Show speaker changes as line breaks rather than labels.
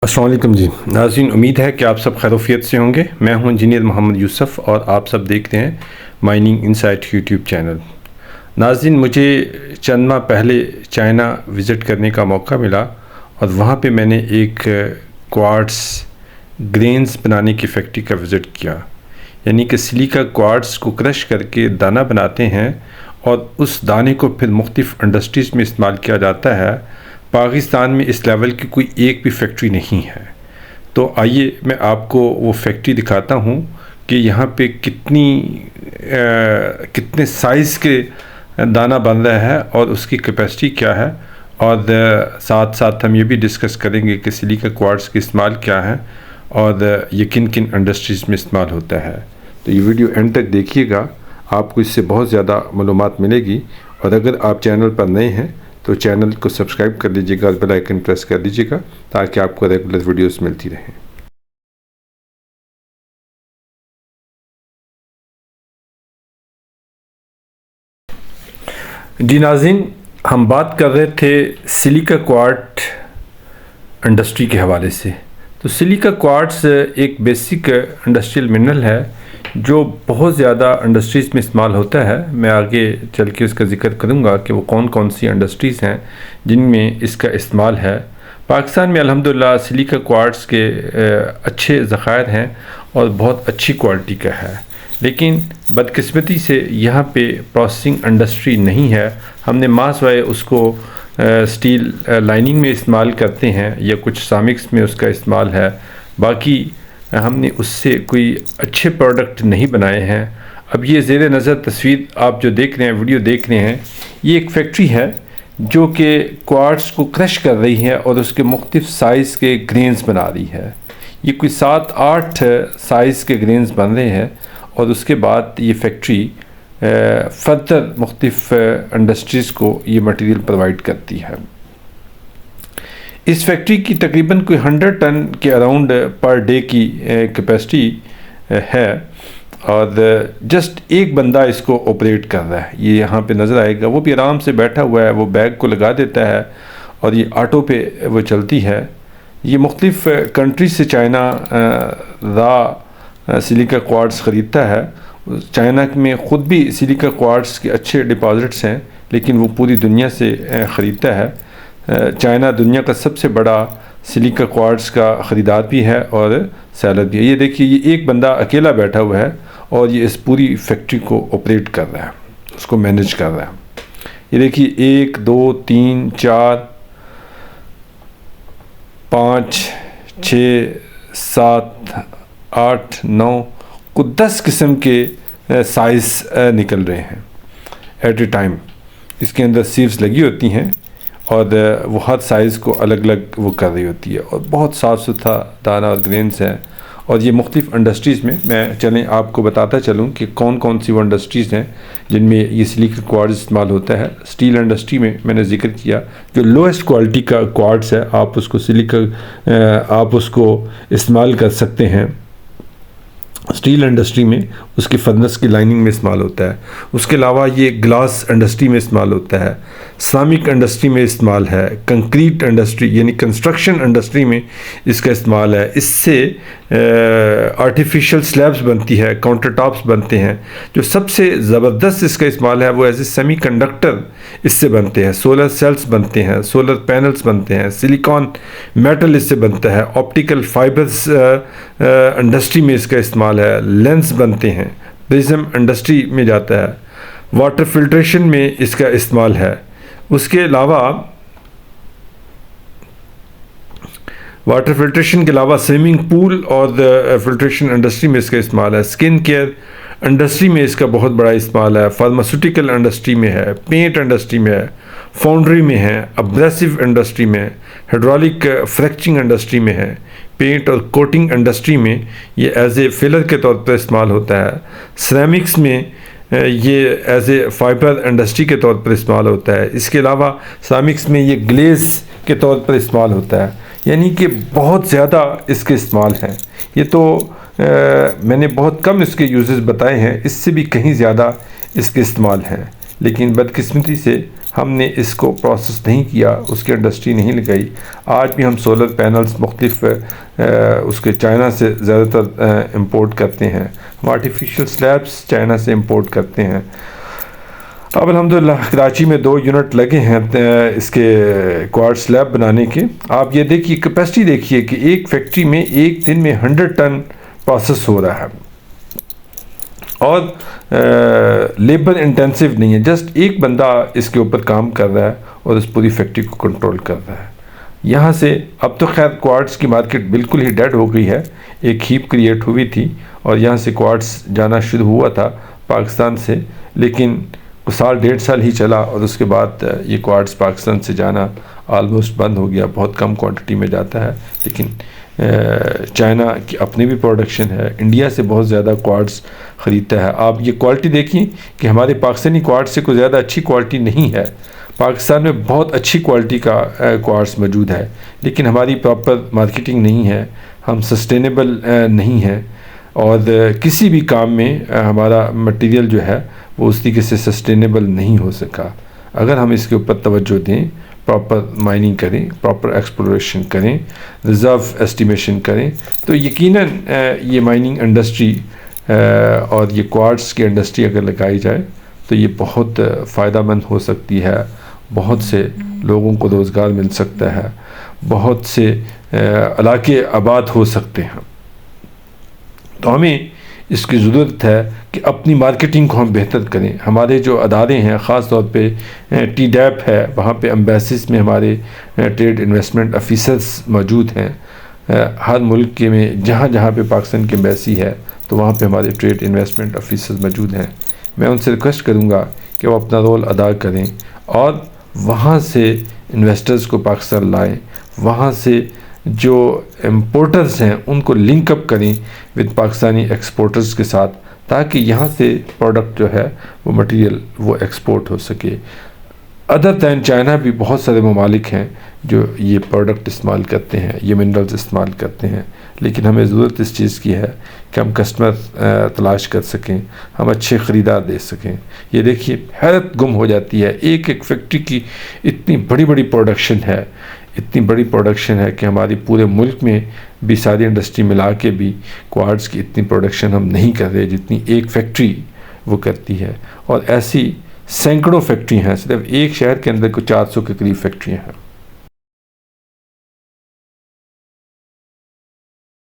अस्सलाम वालेकुम जी नाज़रीन, उम्मीद है कि आप सब खैरियत से होंगे। मैं हूं इंजीनियर मोहम्मद यूसुफ़ और आप सब देखते हैं माइनिंग इनसाइट यूट्यूब चैनल। नाज़रीन, मुझे चंद माह पहले चाइना विज़िट करने का मौका मिला और वहां पे मैंने एक क्वार्ट्स ग्रेन्स बनाने की फैक्ट्री का विज़िट किया। यानी कि सिलिका क्वार्ट्स को क्रश करके दाना बनाते हैं और उस दाने को फिर मुख्तलिफ़ इंडस्ट्रीज़ में इस्तेमाल किया जाता है। पाकिस्तान में इस लेवल की कोई एक भी फैक्ट्री नहीं है। तो आइए मैं आपको वो फैक्ट्री दिखाता हूँ कि यहाँ पे कितने साइज़ के दाना बन रहा है और उसकी कैपेसिटी क्या है, और साथ साथ हम ये भी डिस्कस करेंगे कि सिलिका क्वार्ट्स का इस्तेमाल क्या है और ये किन किन इंडस्ट्रीज़ में इस्तेमाल होता है। तो ये वीडियो एंड तक देखिएगा, आपको इससे बहुत ज़्यादा मालूमात मिलेगी। और अगर आप चैनल पर नए हैं तो चैनल को सब्सक्राइब कर लीजिएगा और बेल आइकन प्रेस कर लीजिएगा ताकि आपको रेगुलर वीडियोस मिलती रहें। जी नाज़रीन, हम बात कर रहे थे सिलिका क्वार्ट्स इंडस्ट्री के हवाले से। तो सिलिका क्वार्ट्स एक बेसिक इंडस्ट्रियल मिनरल है जो बहुत ज़्यादा इंडस्ट्रीज़ में इस्तेमाल होता है। मैं आगे चल के उसका ज़िक्र करूँगा कि वो कौन कौन सी इंडस्ट्रीज़ हैं जिनमें इसका इस्तेमाल है। पाकिस्तान में अल्हम्दुलिल्लाह सिलिका क्वार्ट्स के अच्छे ज़खायर हैं और बहुत अच्छी क्वालिटी का है, लेकिन बदकिस्मती से यहाँ पे प्रोसेसिंग इंडस्ट्री नहीं है। हमने मास वाए उसको स्टील लाइनिंग में इस्तेमाल करते हैं या कुछ सामिक्स में उसका इस्तेमाल है। बाकी हमने उससे कोई अच्छे प्रोडक्ट नहीं बनाए हैं। अब ये ज़ेरे नज़र तस्वीर आप जो देख रहे हैं, वीडियो देख रहे हैं, ये एक फैक्ट्री है जो कि क्वार्ट्स को क्रश कर रही है और उसके मुख्तलिफ़ साइज़ के ग्रेन्स बना रही है। ये कोई 7-8 साइज़ के ग्रेन्स बन रहे हैं और उसके बाद ये फैक्ट्री फर्दर मुख्तलिफ़ इंडस्ट्रीज़ को ये मटेरियल प्रोवाइड करती है। इस फैक्ट्री की तकरीबन कोई 100 टन के अराउंड पर डे की कैपेसिटी है और जस्ट एक बंदा इसको ऑपरेट कर रहा है। ये यहाँ पे नज़र आएगा, वो भी आराम से बैठा हुआ है, वो बैग को लगा देता है और ये ऑटो पे वो चलती है। ये मुख्तलिफ़ कंट्रीज से चाइना रा सिलिका क्वार्ट्स ख़रीदता है। चाइना में ख़ुद भी सिलिका क्वार्ट्स के अच्छे डिपॉजिट्स हैं, लेकिन वो पूरी दुनिया से ख़रीदता है। चाइना दुनिया का सबसे बड़ा सिलिका क्वार्ट्स का ख़रीदार भी है और सेलर भी है। ये देखिए, ये एक बंदा अकेला बैठा हुआ है और ये इस पूरी फैक्ट्री को ऑपरेट कर रहा है, उसको मैनेज कर रहा है। ये देखिए 1 2 3 4 5 6 7 8 9 को 10 किस्म के साइज़ निकल रहे हैं एट ए टाइम। इसके अंदर सीव्स लगी होती हैं और वो हर साइज़ को अलग अलग वो कर रही होती है और बहुत साफ़ सुथरा दाना और ग्रेन्स है। और ये मुख्तलिफ़ इंडस्ट्रीज़ में मैं चलें आपको बताता चलूँ कि कौन कौन सी वो इंडस्ट्रीज़ हैं जिनमें ये सिलिका क्वार्ट्स इस्तेमाल होता है। स्टील इंडस्ट्री में मैंने जिक्र किया, जो लोएस्ट क्वालिटी का क्वार्ट्स है आप उसको इस्तेमाल कर सकते हैं। स्टील इंडस्ट्री में उसकी फर्नेस की लाइनिंग में इस्तेमाल होता है। उसके अलावा ये ग्लास इंडस्ट्री में इस्तेमाल होता है, सिरामिक इंडस्ट्री में इस्तेमाल है, कंक्रीट इंडस्ट्री यानी कंस्ट्रक्शन इंडस्ट्री में इसका इस्तेमाल है। इससे आर्टिफिशियल स्लैब्स बनती है, काउंटर टॉप्स बनते हैं। जो सबसे ज़बरदस्त इसका इस्तेमाल है वो एज ए सेमी कंडक्टर इससे बनते हैं, सोलर सेल्स बनते हैं, सोलर पैनल्स बनते हैं, सिलिकॉन मेटल इससे बनता है, ऑप्टिकल फाइबर्स इंडस्ट्री में इसका इस्तेमाल है, लेंस बनते हैं, प्रिज्म इंडस्ट्री में जाता है, वाटर फिल्ट्रेशन में इसका इस्तेमाल है। उसके अलावा वाटर फिल्ट्रेशन के अलावा स्विमिंग पूल और फिल्ट्रेशन इंडस्ट्री में इसका इस्तेमाल है, स्किन केयर इंडस्ट्री में इसका बहुत बड़ा इस्तेमाल है, फार्मास्यूटिकल इंडस्ट्री में है, पेंट इंडस्ट्री में है, फाउंड्री में है, अब्रेसिव इंडस्ट्री में, हाइड्रोलिक फ्रैक्चरिंग इंडस्ट्री में है, पेंट और कोटिंग इंडस्ट्री में ये एज ए फिलर के तौर पर इस्तेमाल होता है, सिरेमिक्स में ये एज ए फाइबर इंडस्ट्री के तौर पर इस्तेमाल होता है। इसके अलावा सिरेमिक्स में ये ग्लेज के तौर पर इस्तेमाल होता है। यानी कि बहुत ज़्यादा इसके इस्तेमाल हैं। ये तो मैंने बहुत कम इसके यूजेस बताए हैं, इससे भी कहीं ज़्यादा इसके इस्तेमाल हैं, लेकिन बदकिस्मती से हमने इसको प्रोसेस नहीं किया, उसकी इंडस्ट्री नहीं लगाई। आज भी हम सोलर पैनल्स मुख्तलिफ उसके चाइना से ज़्यादातर इंपोर्ट करते हैं। हम आर्टिफिशियल स्लैब्स चाइना से इंपोर्ट करते हैं। अब अल्हम्दुलिल्लाह कराची में 2 यूनिट लगे हैं इसके क्वार्ट्ज स्लैब बनाने के। आप ये देखिए कैपेसिटी देखिए कि एक फैक्ट्री में एक दिन में 100 टन प्रोसेस हो रहा है और लेबर इंटेंसिव नहीं है। जस्ट एक बंदा इसके ऊपर काम कर रहा है और इस पूरी फैक्ट्री को कंट्रोल कर रहा है। यहाँ से अब तो खैर क्वार्ट्ज की मार्केट बिल्कुल ही डेड हो गई है। एक हीप क्रिएट हुई थी और यहाँ से क्वार्ट्ज जाना शुरू हुआ था पाकिस्तान से, लेकिन साल 1.5 साल ही चला और उसके बाद ये क्वार्ट्ज पाकिस्तान से जाना आलमोस्ट बंद हो गया। बहुत कम क्वांटिटी में जाता है, लेकिन चाइना की अपनी भी प्रोडक्शन है, इंडिया से बहुत ज़्यादा क्वार्ट्ज ख़रीदता है। आप ये क्वालिटी देखिए कि हमारे पाकिस्तानी क्वार्ट्ज से कोई ज़्यादा अच्छी क्वालिटी नहीं है। पाकिस्तान में बहुत अच्छी क्वालिटी का क्वार्ट्ज मौजूद है, लेकिन हमारी प्रॉपर मार्केटिंग नहीं है, हम सस्टेनेबल नहीं है और किसी भी काम में हमारा मटेरियल जो है वो उस तरीके से सस्टेनेबल नहीं हो सका। अगर हम इसके ऊपर तवज्जो दें, प्रॉपर माइनिंग करें, प्रॉपर एक्सप्लोरेशन करें, रिज़र्व एस्टिमेशन करें, तो यकीनन ये माइनिंग इंडस्ट्री और ये क्वार्ट्ज की इंडस्ट्री अगर लगाई जाए तो ये बहुत फ़ायदेमंद हो सकती है। बहुत से लोगों को रोज़गार मिल सकता है, बहुत से इलाके आबाद हो सकते हैं। तो हमें इसकी ज़रूरत है कि अपनी मार्केटिंग को हम बेहतर करें। हमारे जो अदारे हैं, ख़ास तौर पे TDAP है, वहाँ पे एम्बेसीज में हमारे ट्रेड इन्वेस्टमेंट ऑफिसर्स मौजूद हैं। हर मुल्क के में जहाँ जहाँ पे पाकिस्तान की एम्बेसी है तो वहाँ पे हमारे ट्रेड इन्वेस्टमेंट ऑफिसर्स मौजूद हैं। मैं उनसे रिक्वेस्ट करूँगा कि वो अपना रोल अदा करें और वहाँ से इन्वेस्टर्स को पाकिस्तान लाएँ, वहाँ से जो इम्पोर्टर्स हैं उनको लिंकअप करें विद पाकिस्तानी एक्सपोर्टर्स के साथ, ताकि यहाँ से प्रोडक्ट जो है वो मटेरियल वो एक्सपोर्ट हो सके। अदर दैन चाइना भी बहुत सारे ममालिक हैं जो ये प्रोडक्ट इस्तेमाल करते हैं, ये मिनरल्स इस्तेमाल करते हैं, लेकिन हमें ज़रूरत इस चीज़ की है कि हम कस्टमर तलाश कर सकें, हम अच्छे ख़रीदार दे सकें। ये देखिए हैरत गुम हो जाती है, एक एक फैक्ट्री की इतनी बड़ी बड़ी प्रोडक्शन है, इतनी बड़ी प्रोडक्शन है कि हमारी पूरे मुल्क में भी सारी इंडस्ट्री मिला के भी क्वार्ट्ज की इतनी प्रोडक्शन हम नहीं कर रहे जितनी एक फैक्ट्री वो करती है। और ऐसी सैकड़ों फैक्ट्री हैं, सिर्फ एक शहर के अंदर को 400 के करीब फैक्ट्रियाँ हैं।